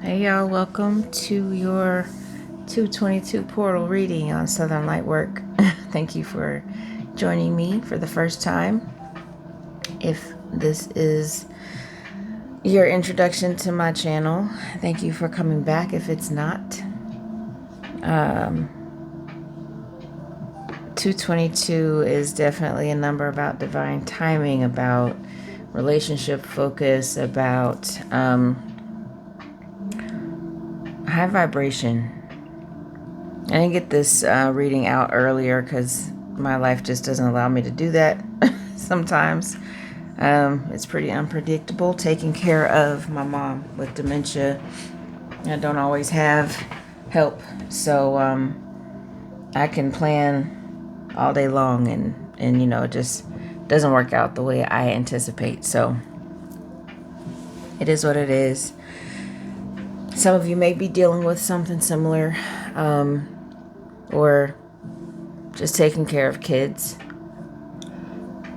Hey y'all, welcome to your 222 portal reading on Southern Lightwork. Thank you for joining me for the first time. If this is your introduction to my channel, thank you for coming back. If it's not, 222 is definitely a number about divine timing, about relationship focus, about high vibration. I didn't get this reading out earlier because my life just doesn't allow me to do that sometimes. It's pretty unpredictable taking care of my mom with dementia. I don't always have help, so I can plan all day long and it just doesn't work out the way I anticipate. So it is what it is. Some of you may be dealing with something similar, or just taking care of kids,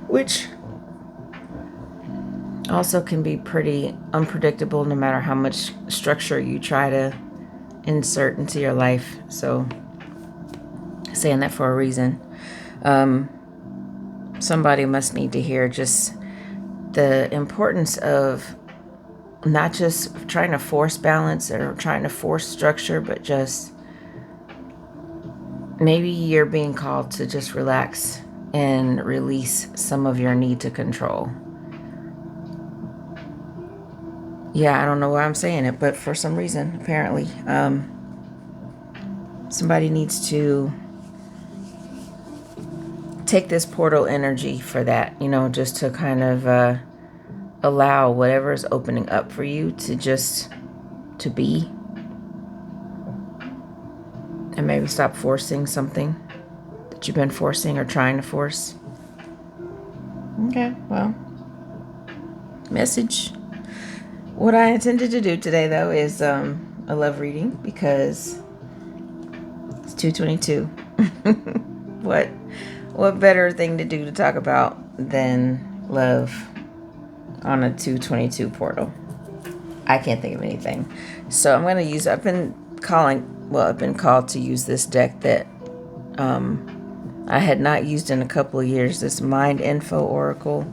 which also can be pretty unpredictable no matter how much structure you try to insert into your life. So saying that for a reason. Somebody must need to hear just the importance of not just trying to force balance or trying to force structure, but just maybe you're being called to just relax and release some of your need to control. Yeah, I don't know why I'm saying it, but for some reason, apparently, somebody needs to take this portal energy for that, just to kind of allow whatever is opening up for you to be, and maybe stop forcing something that you've been forcing or trying to force. Okay, well, message. What I intended to do today, though, is a love reading because it's 222. What better thing to do to talk about than love on a 222 portal? I can't think of anything. So I'm going to use, I've been called to use this deck that I had not used in a couple of years, this Mind Info Oracle.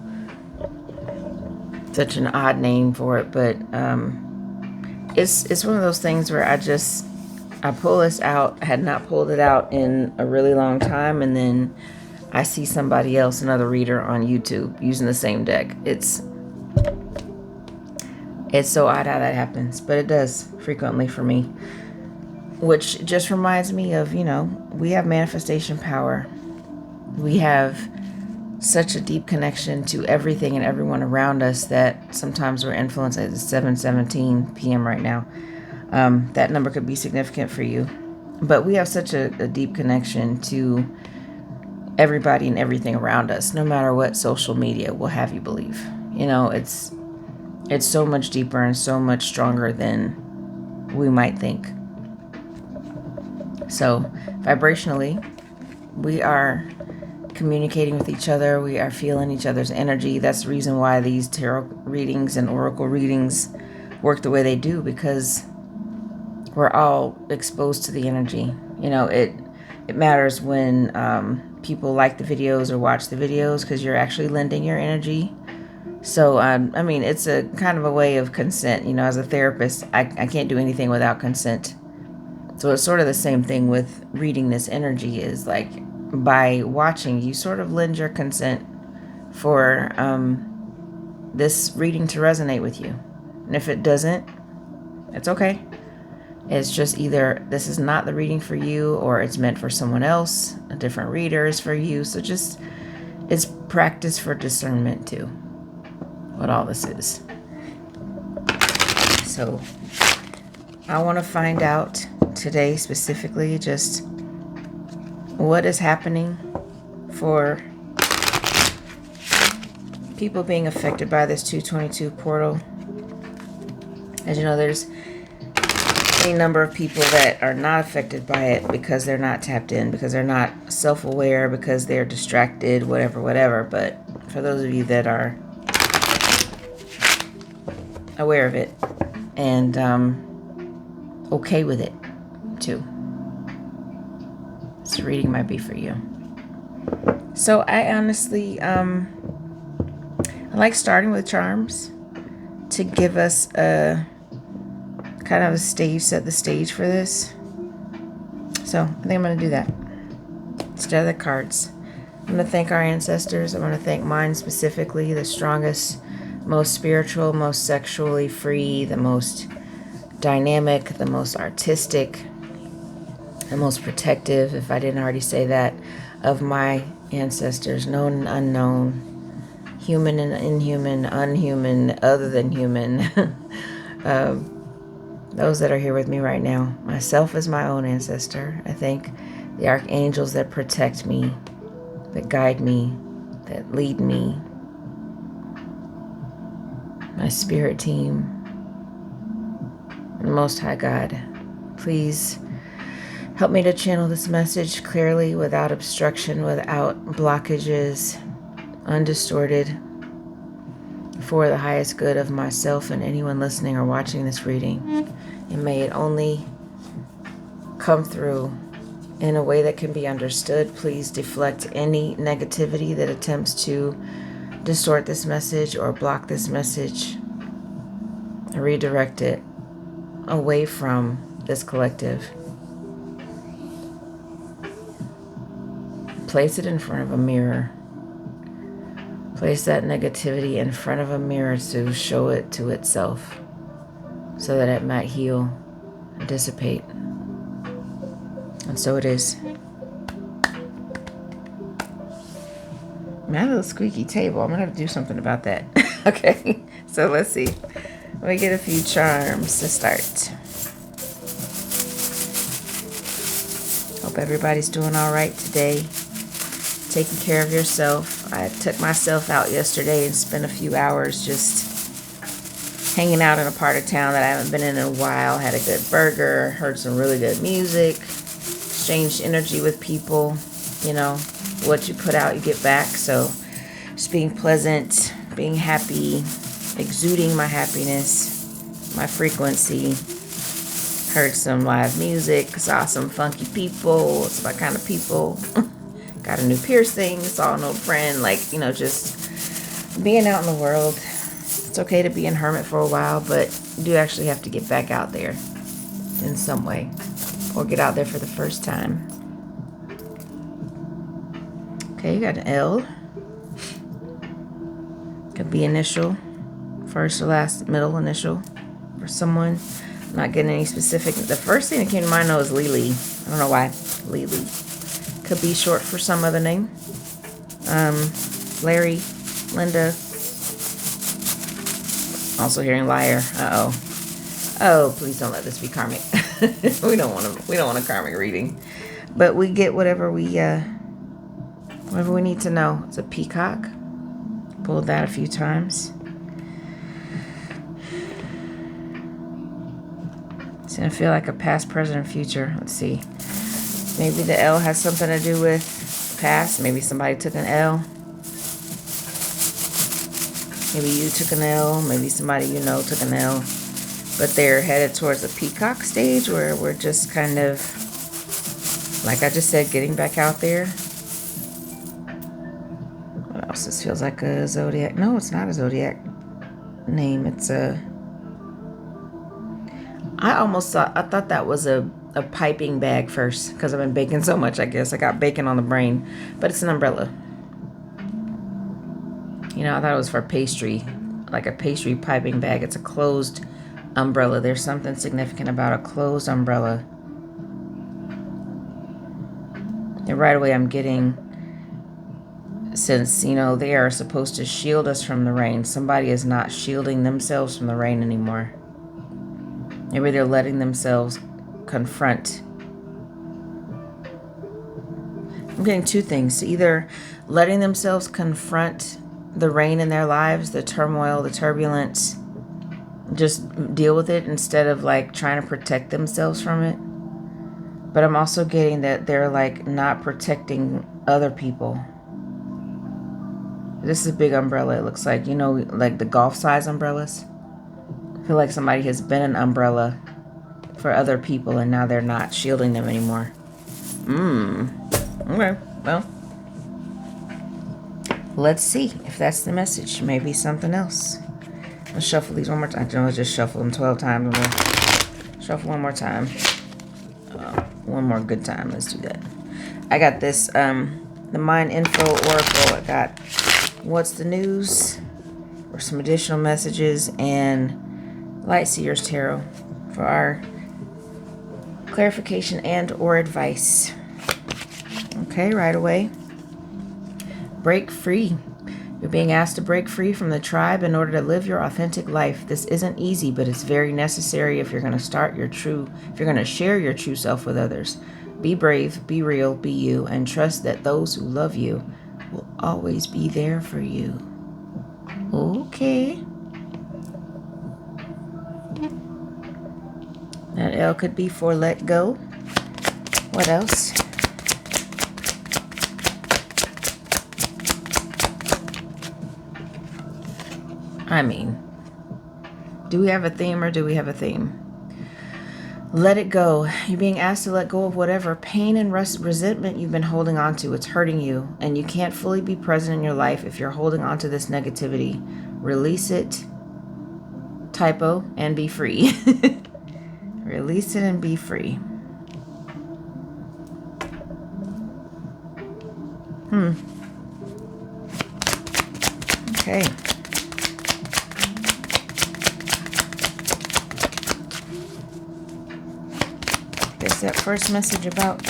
Such an odd name for it, but it's one of those things where I pull this out. I had not pulled it out in a really long time, and then I see somebody else, another reader on YouTube, using the same deck. It's so odd how that happens, but it does frequently for me, which just reminds me of, we have manifestation power. We have such a deep connection to everything and everyone around us that sometimes we're influenced. At 7:17 p.m. right now. That number could be significant for you, but we have such a deep connection to everybody and everything around us, no matter what social media will have you believe. It's so much deeper and so much stronger than we might think. So vibrationally, we are communicating with each other. We are feeling each other's energy. That's the reason why these tarot readings and oracle readings work the way they do, because we're all exposed to the energy. It matters when people like the videos or watch the videos, because you're actually lending your energy. So it's a kind of a way of consent. As a therapist, I can't do anything without consent. So it's sort of the same thing with reading this energy, is like, by watching, you sort of lend your consent for this reading to resonate with you. And if it doesn't, it's okay. It's just either this is not the reading for you, or it's meant for someone else. A different reader is for you. So it's practice for discernment too, what all this is. So I want to find out today specifically just what is happening for people being affected by this 222 portal. As you know, there's any number of people that are not affected by it because they're not tapped in, because they're not self-aware, because they're distracted, whatever. But for those of you that are aware of it and okay with it too. This reading might be for you. So I honestly, I like starting with charms to give us a kind of a stage, set the stage for this. So I think I'm going to do that instead of the cards. I'm going to thank our ancestors. I'm going to thank mine specifically, the strongest, most spiritual, most sexually free, the most dynamic, the most artistic, the most protective, if I didn't already say that, of my ancestors, known and unknown, human and inhuman, unhuman, other than human. Those that are here with me right now. Myself as my own ancestor. I thank the archangels that protect me, that guide me, that lead me. My spirit team. And the Most High God, please help me to channel this message clearly, without obstruction, without blockages, undistorted, for the highest good of myself and anyone listening or watching this reading. And may it only come through in a way that can be understood. Please deflect any negativity that attempts to distort this message or block this message. Redirect it away from this collective. Place it in front of a mirror. Place that negativity in front of a mirror to show it to itself, so that it might heal and dissipate. And so it is. My little squeaky table. I'm going to have to do something about that. Okay, so let's see. Let me get a few charms to start. Hope everybody's doing all right today. Taking care of yourself. I took myself out yesterday and spent a few hours just hanging out in a part of town that I haven't been in a while. Had a good burger, heard some really good music, exchanged energy with people. You know, what you put out, you get back. So just being pleasant, being happy, exuding my happiness, my frequency. Heard some live music, saw some funky people. It's my kind of people. Got a new piercing, saw an old friend, like, you know, just being out in the world. It's okay to be in hermit for a while, but you do actually have to get back out there in some way, or get out there for the first time. Okay, you got an L. Could be initial, first or last, middle initial for someone. I'm not getting any specific. The first thing that came to mind though is Lily. I don't know why. Lily. Could be short for some other name. Larry, Linda. Also hearing liar. Uh-oh. Oh, please don't let this be karmic. we don't want a karmic reading. But we get whatever we need to know. It's a peacock. Pulled that a few times. It's gonna feel like a past, present, and future. Let's see. Maybe the L has something to do with past. Maybe somebody took an L. Maybe you took an L. Maybe somebody you know took an L. But they're headed towards a peacock stage where we're just kind of, like I just said, getting back out there. What else? This feels like a zodiac. No, it's not a zodiac name. It's a... I thought that was a piping bag first, because I've been baking so much, I guess. I got bacon on the brain. But it's an umbrella. You know, I thought it was for pastry, like a pastry piping bag. It's a closed umbrella. There's something significant about a closed umbrella. And right away I'm getting, since, you know, they are supposed to shield us from the rain, somebody is not shielding themselves from the rain anymore. Maybe they're letting themselves confront. I'm getting two things. Either letting themselves confront the rain in their lives, the turmoil, the turbulence, just deal with it instead of like trying to protect themselves from it. But I'm also getting that they're like not protecting other people. This is a big umbrella, it looks like, you know, like the golf size umbrellas. I feel like somebody has been an umbrella for other people, and now they're not shielding them anymore. Okay, well, let's see if that's the message. Maybe something else. Let's shuffle these one more time. I'll just shuffle them 12 times. We'll shuffle one more time. One more good time. Let's do that. I got this, the Mind Info Oracle. I got What's the News, or some additional messages, and Light Seers Tarot for our clarification and or advice. Okay, right away. Break free. You're being asked to break free from the tribe in order to live your authentic life. This isn't easy, but it's very necessary if you're going to share your true self with others. Be brave, be real, be you, and trust that those who love you will always be there for you. Okay. That L could be for let go. What else? I mean, do we have a theme or do we have a theme? Let it go. You're being asked to let go of whatever pain and resentment you've been holding on to. It's hurting you, and you can't fully be present in your life if you're holding on to this negativity. Release it. Typo, and be free. Release it and be free. Okay. Guess that first message about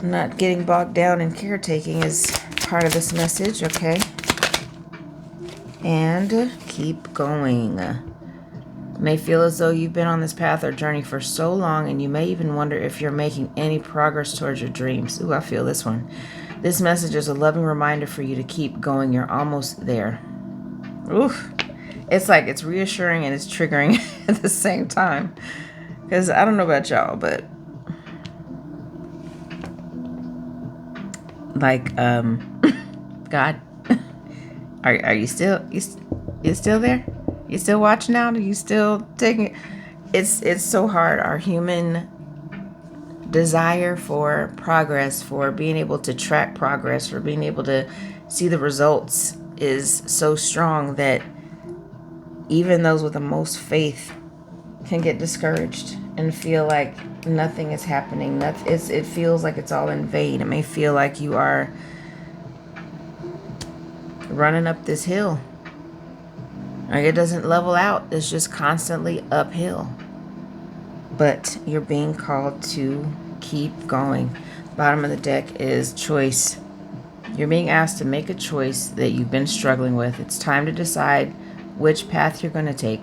not getting bogged down in caretaking is part of this message, okay? And keep going. It may feel as though you've been on this path or journey for so long, and you may even wonder if you're making any progress towards your dreams. Ooh, I feel this one. This message is a loving reminder for you to keep going. You're almost there. Oof. It's like it's reassuring and it's triggering at the same time. Because I don't know about y'all, but like, God, are you still there? You still watching out? Are you still taking it? It's so hard. Our human desire for progress, for being able to track progress, for being able to see the results is so strong that even those with the most faith can get discouraged and feel like nothing is happening. It feels like it's all in vain. It may feel like you are running up this hill. Like it doesn't level out. It's just constantly uphill. But you're being called to keep going. Bottom of the deck is choice. You're being asked to make a choice that you've been struggling with. It's time to decide which path you're going to take.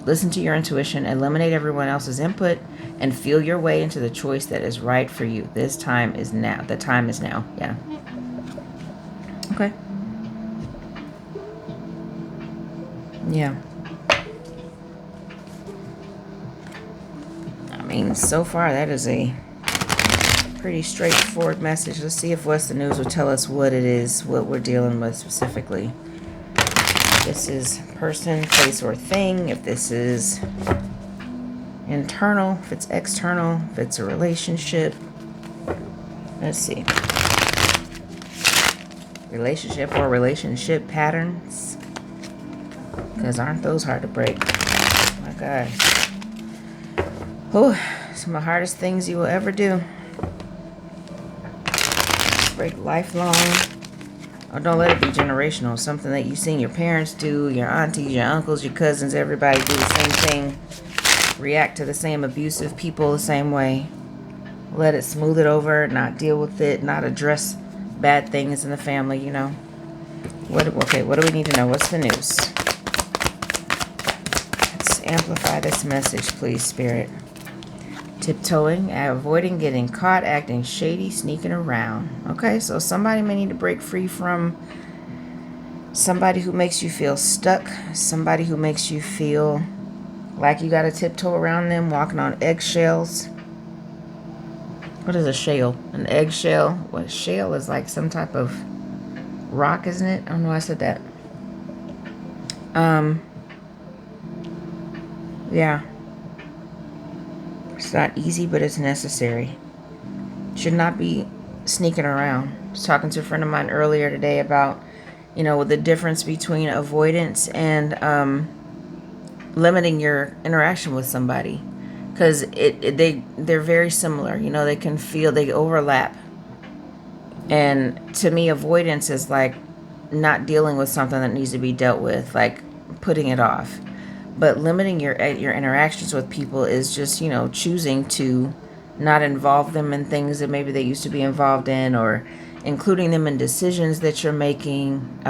Listen to your intuition, eliminate everyone else's input, and feel your way into the choice that is right for you. This time is now. The time is now. Yeah. Okay. Yeah. I mean, so far that is a pretty straightforward message. Let's see if What's the News will tell us what it is, what we're dealing with specifically. This is person, place, or thing. If this is internal, if it's external, if it's a relationship. Let's see. Relationship or relationship patterns. Because aren't those hard to break? Oh my God. Oh, some of the hardest things you will ever do. Break lifelong. Oh, don't let it be generational. Something that you've seen your parents do, your aunties, your uncles, your cousins, everybody do the same thing. React to the same abusive people the same way. Let it smooth it over, not deal with it, not address bad things in the family, you know. What do we need to know? What's the news? Let's amplify this message, please, Spirit. Tiptoeing, avoiding getting caught, acting shady, sneaking around. Okay, so somebody may need to break free from somebody who makes you feel stuck, somebody who makes you feel like you got to tiptoe around them, walking on eggshells. What is a shell? An eggshell? What, a shell is like some type of rock, isn't it? I don't know why I said that. Yeah. It's not easy, but it's necessary. Should not be sneaking around. I was talking to a friend of mine earlier today about, the difference between avoidance and limiting your interaction with somebody, because they're very similar. They can feel, they overlap. And to me, avoidance is like not dealing with something that needs to be dealt with, like putting it off. But limiting your interactions with people is just, choosing to not involve them in things that maybe they used to be involved in, or including them in decisions that you're making,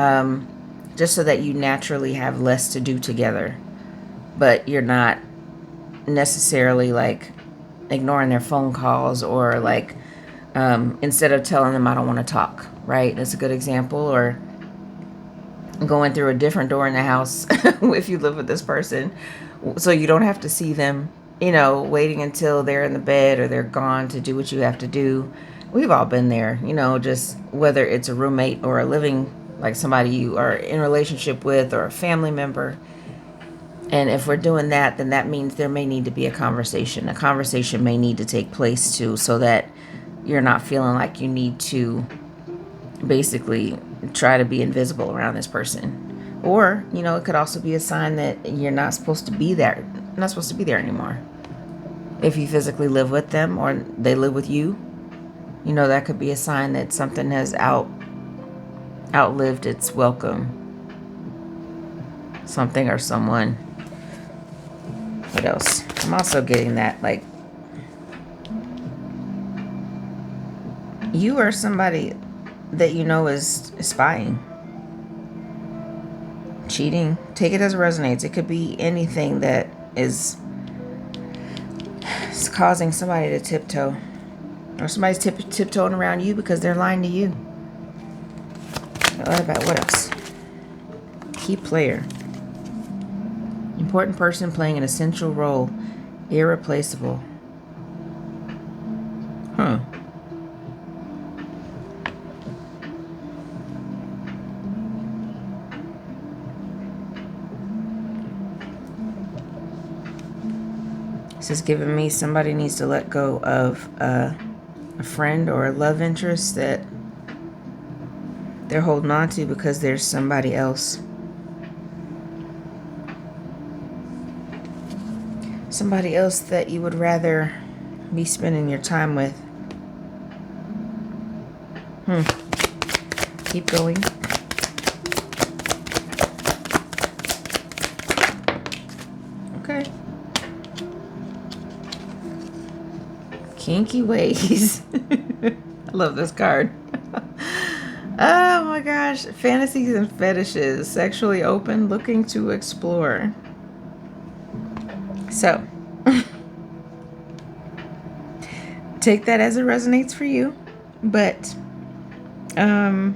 just so that you naturally have less to do together. But you're not necessarily like ignoring their phone calls, or like instead of telling them I don't want to talk, right? That's a good example. Or going through a different door in the house if you live with this person, so you don't have to see them, waiting until they're in the bed or they're gone to do what you have to do. We've all been there, just whether it's a roommate or a living, like somebody you are in a relationship with, or a family member. And if we're doing that, then that means there may need to be a conversation. A conversation may need to take place too, so that you're not feeling like you need to basically try to be invisible around this person. Or, it could also be a sign that you're not supposed to be there, anymore. If you physically live with them or they live with you, that could be a sign that something has outlived its welcome. Something or someone. What else? I'm also getting that, like, you are somebody that is spying, cheating. Take it as it resonates. It could be anything that is causing somebody to tiptoe, or somebody's tiptoeing around you because they're lying to you. What else? Key player. Important person playing an essential role. Irreplaceable. This is giving me somebody needs to let go of a friend or a love interest that they're holding on to because there's somebody else. Somebody else that you would rather be spending your time with. Keep going. Okay. Kinky ways. I love this card. Oh my gosh. Fantasies and fetishes. Sexually open, looking to explore. So, take that as it resonates for you. But, I'm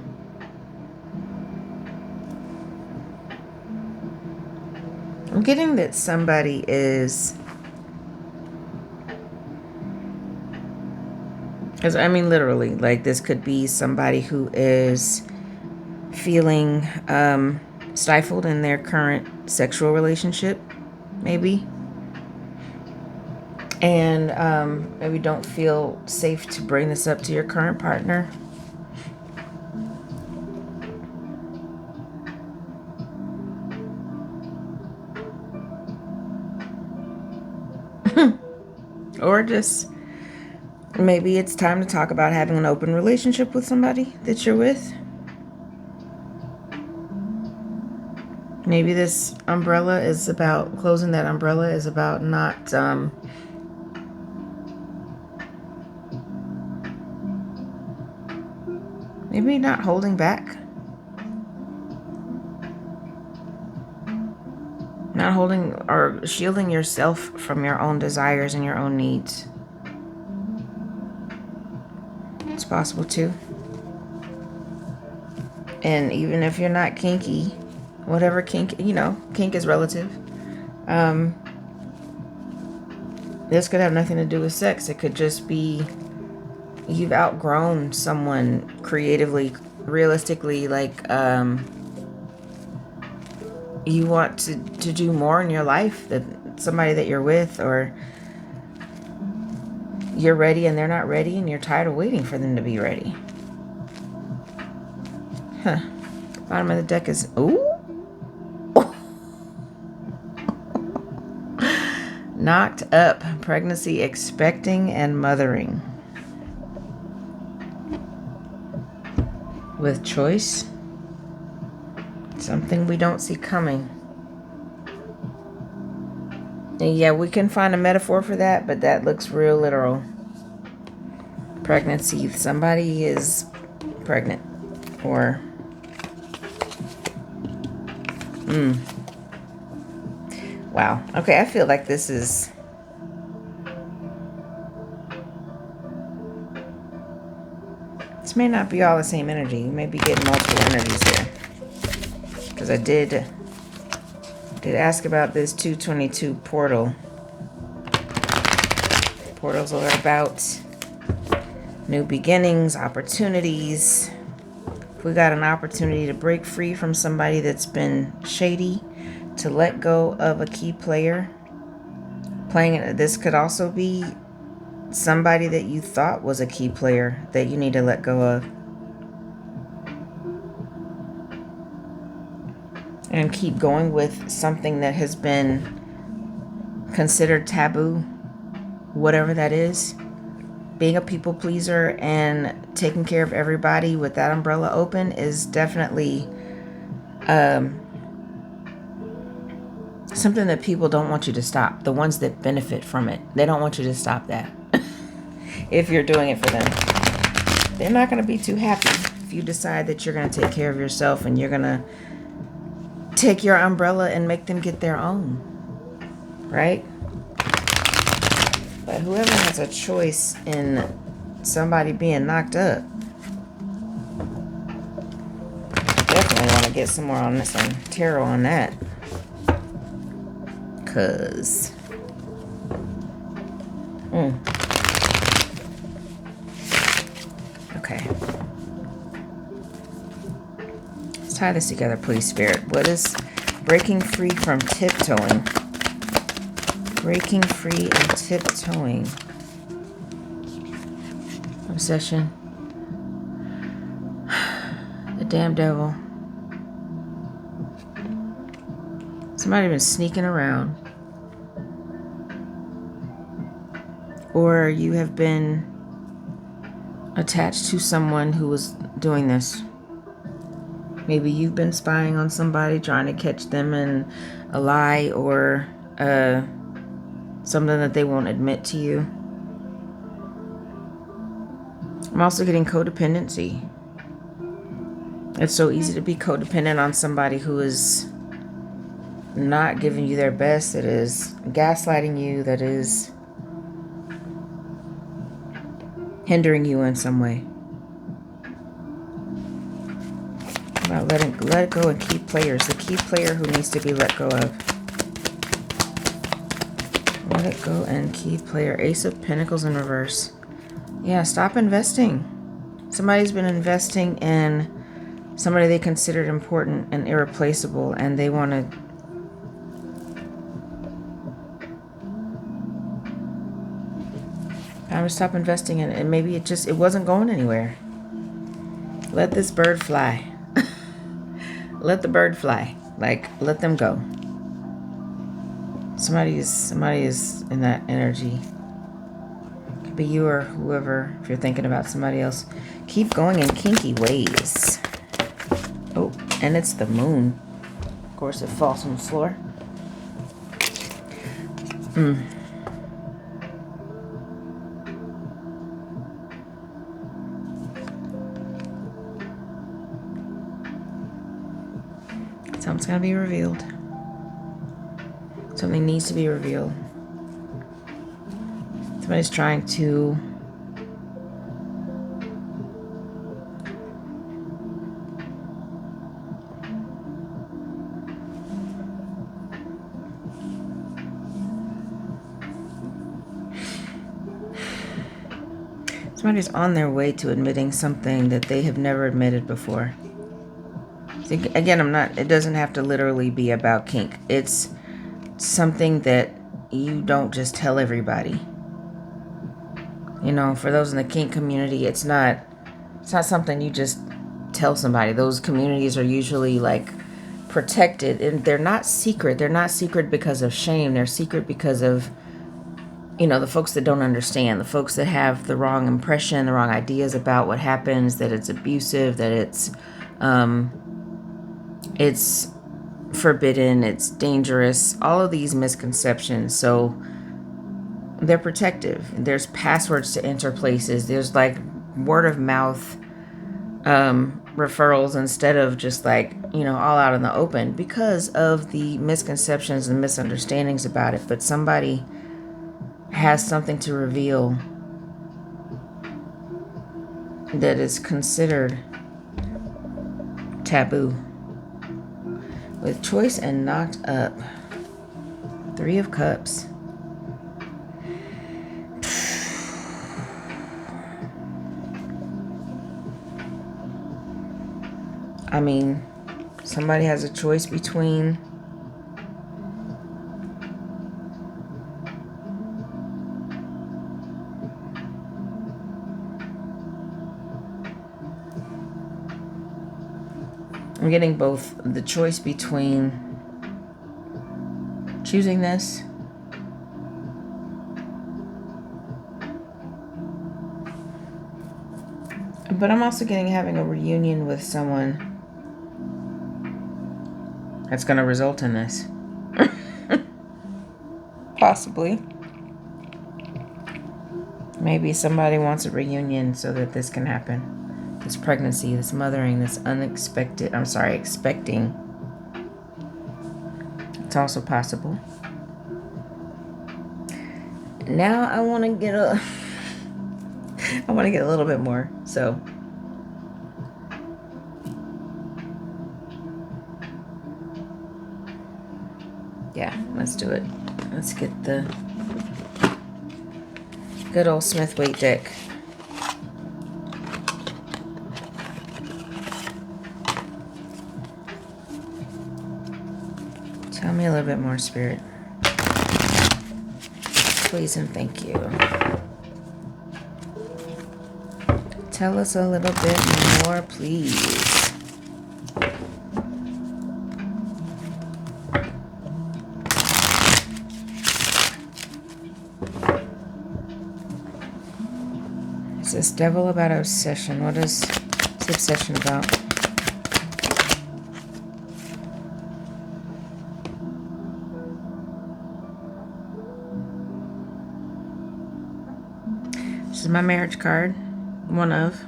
getting that somebody is, because literally, like, this could be somebody who is feeling stifled in their current sexual relationship, maybe. And maybe don't feel safe to bring this up to your current partner. Or just maybe it's time to talk about having an open relationship with somebody that you're with. Maybe this umbrella is about, closing that umbrella is about not maybe not holding back. Not holding or shielding yourself from your own desires and your own needs. It's possible too. And even if you're not kinky, whatever kink, kink is relative. This could have nothing to do with sex. It could just be you've outgrown someone creatively, realistically, like you want to do more in your life, that somebody that you're with, or you're ready and they're not ready, and you're tired of waiting for them to be ready. Huh. Bottom of the deck is, ooh. Knocked up. Pregnancy, expecting, and mothering. With choice. Something we don't see coming. And yeah, we can find a metaphor for that, but that looks real literal. Pregnancy. Somebody is pregnant. Or... Wow. Okay, I feel like this is... This may not be all the same energy. You may be getting multiple energies here. Because I did ask about this 222 portal. Portals are about new beginnings, opportunities. If we got an opportunity to break free from somebody that's been shady, to let go of a key player. This could also be somebody that you thought was a key player that you need to let go of. And keep going with something that has been considered taboo, whatever that is. Being a people pleaser and taking care of everybody with that umbrella open is definitely something that people don't want you to stop. The ones that benefit from it, they don't want you to stop that. If you're doing it for them, they're not going to be too happy if you decide that you're going to take care of yourself and you're going to take your umbrella and make them get their own, right? But whoever has a choice in somebody being knocked up, definitely want to get some more on some tarot on that. Cause okay, let's tie this together, please, Spirit. What is breaking free from tiptoeing? Breaking free and tiptoeing. Obsession. The damn devil. Somebody been sneaking around. Or you have been attached to someone who was doing this. Maybe you've been spying on somebody, trying to catch them in a lie or something that they won't admit to you. I'm also getting codependency. It's so easy to be codependent on somebody who is not giving you their best, that is gaslighting you, that is hindering you in some way. About let go and key players. The key player who needs to be let go of. Let it go and key player. Ace of Pentacles in reverse. Yeah, stop investing. Somebody's been investing in somebody they considered important and irreplaceable, and they want to I would stop investing in it, and maybe it wasn't going anywhere. Let this bird fly. Let the bird fly. Like, let them go. Somebody is in that energy. Could be you or whoever, if you're thinking about somebody else. Keep going in kinky ways. Oh, and it's the moon. Of course, it falls on the floor. Something's going to be revealed. Something needs to be revealed. Somebody's trying to somebody's on their way to admitting something that they have never admitted before. Again, it doesn't have to literally be about kink. It's something that you don't just tell everybody. You know, for those in the kink community, it's not something you just tell somebody. Those communities are usually like protected, and they're not secret. They're not secret because of shame. They're secret because of, you know, the folks that don't understand, the folks that have the wrong impression, the wrong ideas about what happens, that it's abusive, that it's forbidden, it's dangerous, all of these misconceptions. So they're protective. There's passwords to enter places. There's like word of mouth referrals instead of just like, you know, all out in the open because of the misconceptions and misunderstandings about it. But somebody has something to reveal that is considered taboo. With choice and knocked up. 3 of Cups. I mean, somebody has a choice between I'm getting both the choice between choosing this but I'm also getting having a reunion with someone that's going to result in this. Possibly. Maybe somebody wants a reunion so that this can happen. This pregnancy, this mothering, this expecting. It's also possible. Now I want to get a little bit more. So yeah, let's do it. Let's get the good old Smith-Waite deck. Tell me a little bit more, Spirit. Please and thank you. Tell us a little bit more, please. Is this devil about obsession? What is the obsession about? This is my marriage card. One of.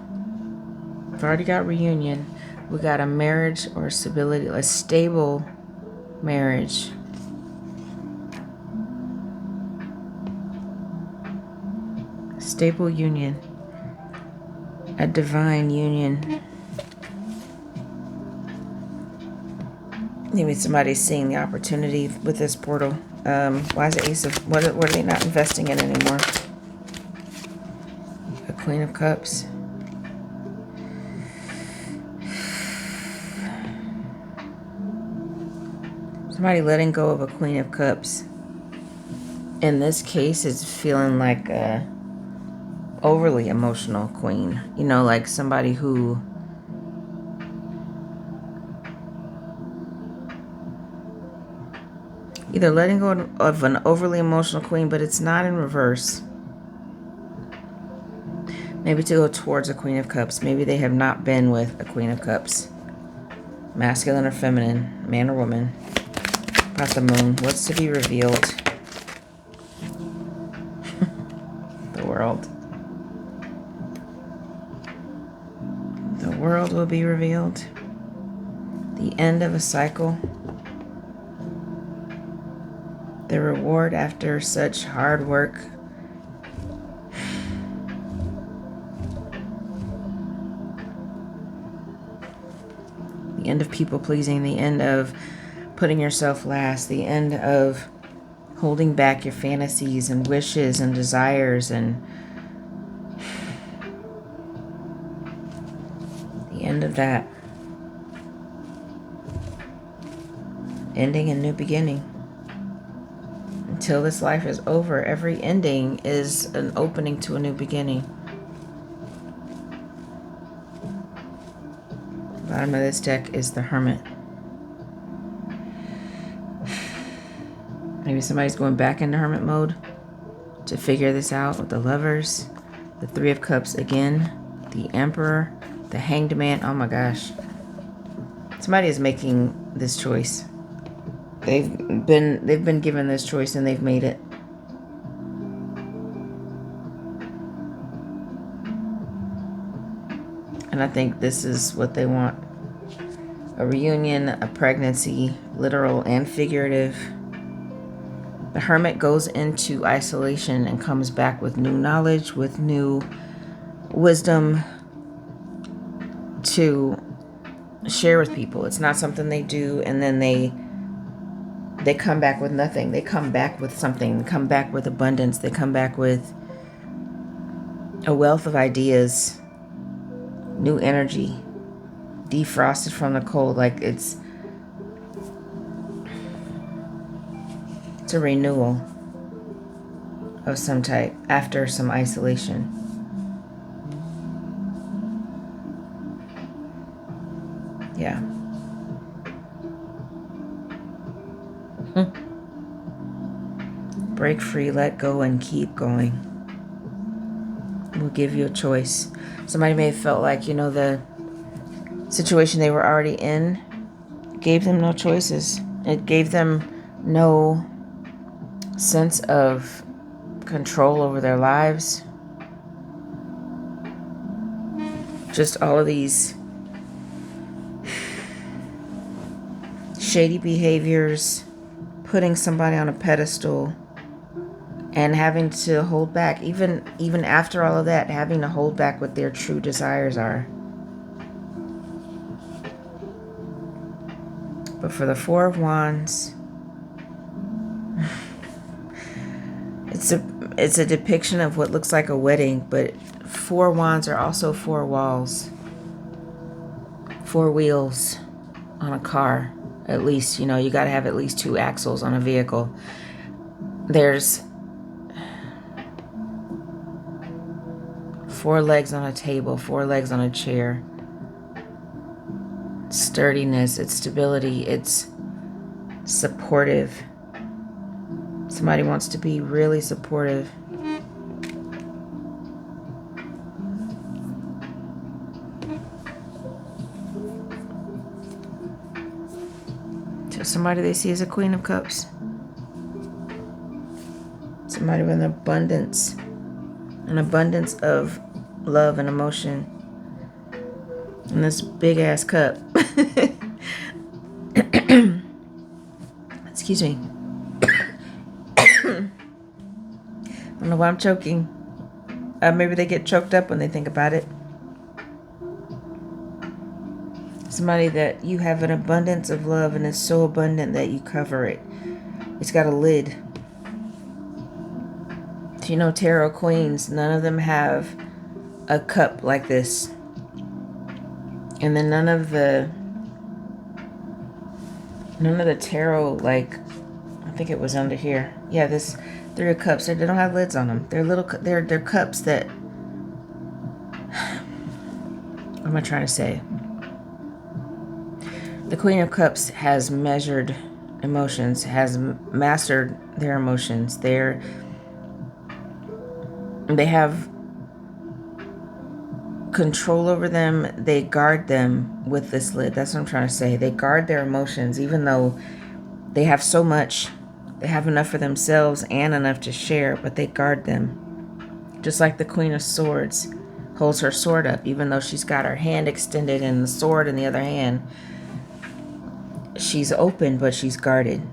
I've already got reunion. We got a marriage or stability, a stable marriage. Stable union. A divine union. Maybe somebody's seeing the opportunity with this portal. Why is the Ace of... What are they not investing in anymore? A Queen of Cups. Somebody letting go of a Queen of Cups. In this case, is feeling like a overly emotional queen. You know, like somebody who either letting go of an overly emotional queen, but it's not in reverse. Maybe to go towards a Queen of Cups. Maybe they have not been with a Queen of Cups. Masculine or feminine, man or woman. About the moon. What's to be revealed? The world. The world will be revealed. The end of a cycle. The reward after such hard work. The end of people pleasing. The end of putting yourself last. The end of holding back your fantasies and wishes and desires, and the end of that. Ending and new beginning. Until this life is over, every ending is an opening to a new beginning. Bottom of this deck is the Hermit. Maybe somebody's going back into Hermit mode to figure this out with the Lovers, the Three of Cups again, the Emperor, the Hanged Man. Oh my gosh. Somebody is making this choice. They've been given this choice and they've made it. And I think this is what they want. A reunion, a pregnancy, literal and figurative. The Hermit goes into isolation and comes back with new knowledge, with new wisdom to share with people. It's not something they do and then they come back with nothing. They come back with something. They come back with abundance. They come back with a wealth of ideas, new energy, defrosted from the cold. Like it's a renewal of some type after some isolation. Yeah. Break free, let go, and keep going. We'll give you a choice. Somebody may have felt like, the situation they were already in gave them no choices. It gave them no sense of control over their lives. Just all of these shady behaviors, putting somebody on a pedestal, and having to hold back, even after all of that, having to hold back what their true desires are. But for the Four of Wands, it's a depiction of what looks like a wedding, but four wands are also four walls, four wheels on a car. At least, you got to have at least two axles on a vehicle. There's four legs on a table, four legs on a chair. Sturdiness, it's stability, it's supportive. Somebody wants to be really supportive. To somebody they see as a Queen of Cups. Somebody with an abundance of love and emotion. And this big ass cup. Excuse me. I don't know why I'm choking. Maybe they get choked up when they think about it. Somebody that you have an abundance of love and it's so abundant that you cover it. It's got a lid. Tarot queens, none of them have a cup like this. And then none of the tarot, like, I think it was under here. Yeah, this Three of Cups. They don't have lids on them. They're cups that. What am I trying to say? The Queen of Cups has measured emotions, has mastered their emotions. They have control over them. They guard them with this lid. That's what I'm trying to say. They guard their emotions, even though they have so much. They have enough for themselves and enough to share, but they guard them. Just like the Queen of Swords holds her sword up, even though she's got her hand extended and the sword in the other hand. She's open, but she's guarded.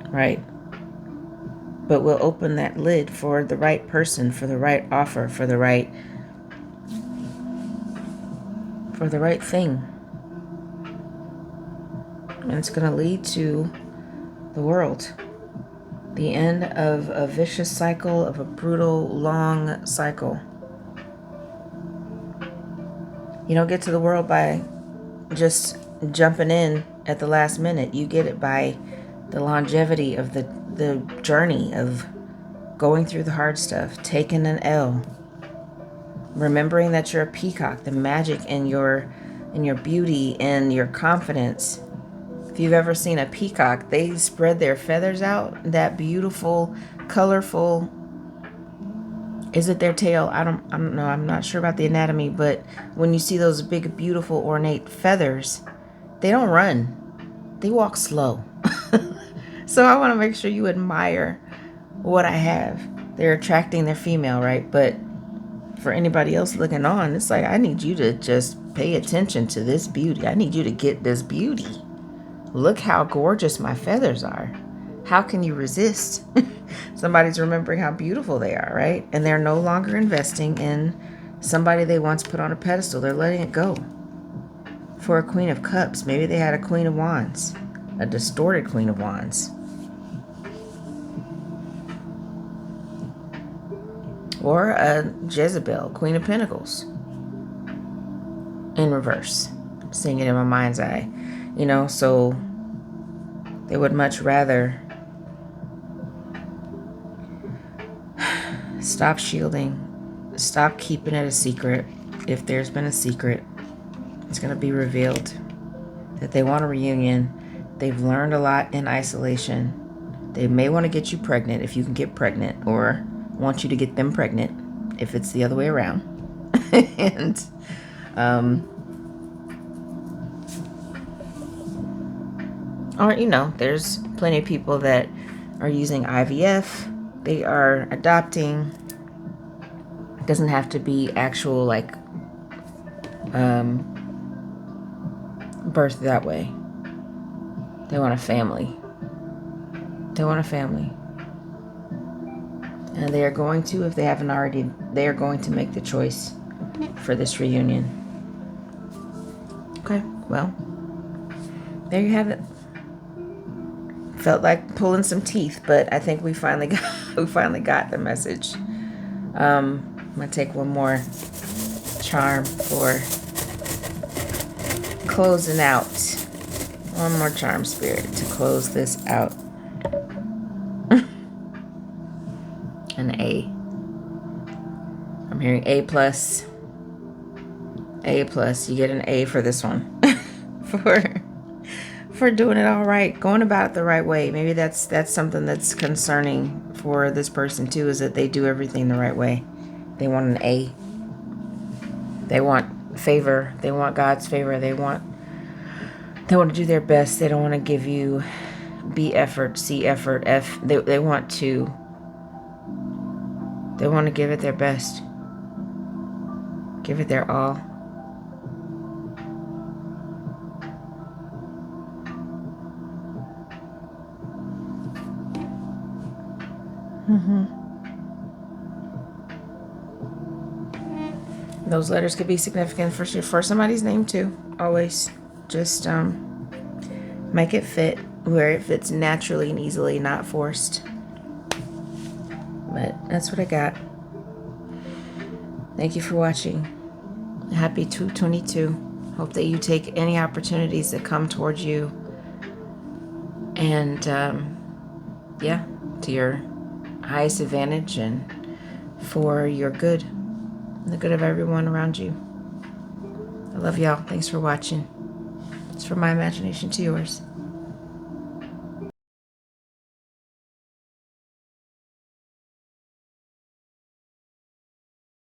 Right? But we'll open that lid for the right person, for the right offer, for the right thing. And it's going to lead to the world. The end of a vicious cycle, of a brutal, long cycle. You don't get to the world by just jumping in at the last minute. You get it by the longevity of the journey of going through the hard stuff, taking an L, remembering that you're a peacock, the magic in your beauty and your confidence. If you've ever seen a peacock, they spread their feathers out, that beautiful, colorful, is it their tail? I don't know. I'm not sure about the anatomy, but when you see those big, beautiful, ornate feathers, they don't run. They walk slow. So I want to make sure you admire what I have. They're attracting their female, right? But for anybody else looking on, it's like, I need you to just pay attention to this beauty. I need you to get this beauty. Look how gorgeous my feathers are. How can you resist? Somebody's remembering how beautiful they are, right? And they're no longer investing in somebody they once put on a pedestal. They're letting it go. For a Queen of Cups, maybe they had a Queen of Wands, a distorted Queen of Wands. Or a Jezebel, Queen of Pentacles. In reverse. I'm seeing it in my mind's eye. You know, so they would much rather stop shielding, stop keeping it a secret. If there's been a secret, it's going to be revealed that they want a reunion. They've learned a lot in isolation. They may want to get you pregnant if you can get pregnant, or want you to get them pregnant if it's the other way around. And or, you know, there's plenty of people that are using IVF. They are adopting. It doesn't have to be actual, like, birth that way. They want a family. They want a family. And they are going to, if they haven't already, they are going to make the choice for this reunion. Okay, well, there you have it. Felt like pulling some teeth, but I think we finally got the message. I'm gonna take one more charm for closing out. One more charm, Spirit, to close this out. An A. I'm hearing A plus. A plus. You get an A for this one. for doing it all right, going about it the right way. Maybe that's something that's concerning for this person too, is that they do everything the right way. They want an A. They want favor. They want God's favor. They want to do their best. They don't want to give you B effort, C effort, F. They want to give it their best. Give it their all. Those letters could be significant for somebody's name too. Always just make it fit where it fits naturally and easily, not forced. But that's what I got. Thank you for watching. Happy 2/22. Hope that you take any opportunities that come towards you, and to your highest advantage and for your good and the good of everyone around you. I love y'all. Thanks for watching. It's from my imagination to yours.